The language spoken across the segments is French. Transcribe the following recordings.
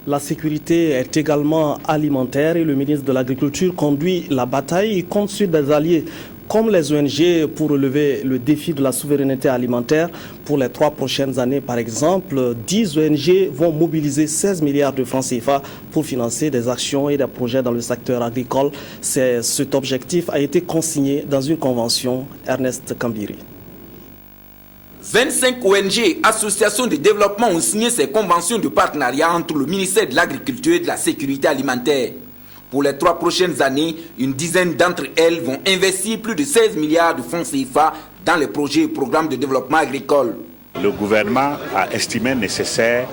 La sécurité est également alimentaire et le ministre de l'Agriculture conduit la bataille. Il compte sur des alliés comme les ONG pour relever le défi de la souveraineté alimentaire. Pour les 3 prochaines années, par exemple, 10 ONG vont mobiliser 16 milliards de francs CFA pour financer des actions et des projets dans le secteur agricole. Cet objectif a été consigné dans une convention. Ernest Kambiri. 25 ONG et associations de développement ont signé ces conventions de partenariat entre le ministère de l'Agriculture et de la Sécurité alimentaire. Pour les 3 prochaines années, une dizaine d'entre elles vont investir plus de 16 milliards de francs CFA dans les projets et programmes de développement agricole. Le gouvernement a estimé nécessaire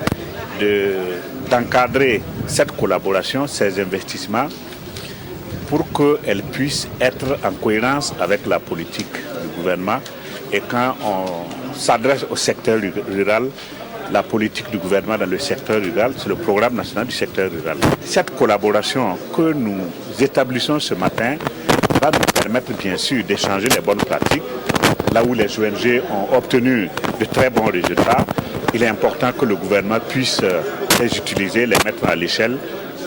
d'encadrer cette collaboration, ces investissements, pour qu'elles puissent être en cohérence avec la politique du gouvernement. Et quand on s'adresse au secteur rural, la politique du gouvernement dans le secteur rural, c'est le programme national du secteur rural. Cette collaboration que nous établissons ce matin va nous permettre bien sûr d'échanger les bonnes pratiques. Là où les ONG ont obtenu de très bons résultats, il est important que le gouvernement puisse les utiliser, les mettre à l'échelle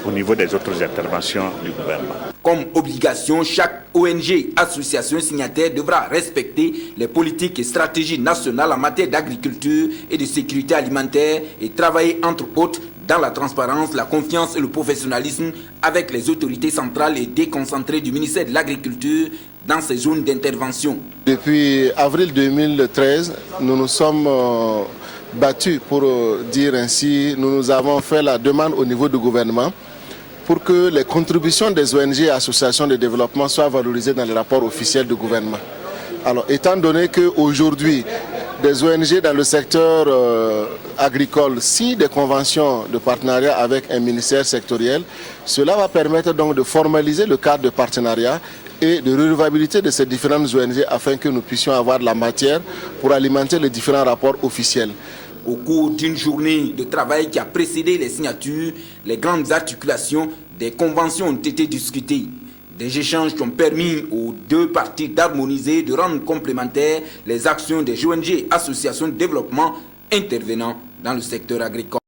au niveau des autres interventions du gouvernement. Comme obligation, chaque ONG, association signataire devra respecter les politiques et stratégies nationales en matière d'agriculture et de sécurité alimentaire et travailler entre autres dans la transparence, la confiance et le professionnalisme avec les autorités centrales et déconcentrées du ministère de l'Agriculture dans ces zones d'intervention. Depuis avril 2013, nous nous sommes battus pour dire ainsi, nous avons fait la demande au niveau du gouvernement pour que les contributions des ONG et associations de développement soient valorisées dans les rapports officiels du gouvernement. Alors, étant donné qu'aujourd'hui, des ONG dans le secteur agricole signent des conventions de partenariat avec un ministère sectoriel, cela va permettre donc de formaliser le cadre de partenariat et de redevabilité de ces différentes ONG afin que nous puissions avoir de la matière pour alimenter les différents rapports officiels. Au cours d'une journée de travail qui a précédé les signatures, les grandes articulations des conventions ont été discutées. Des échanges qui ont permis aux 2 parties d'harmoniser, de rendre complémentaires les actions des ONG et associations de développement intervenant dans le secteur agricole.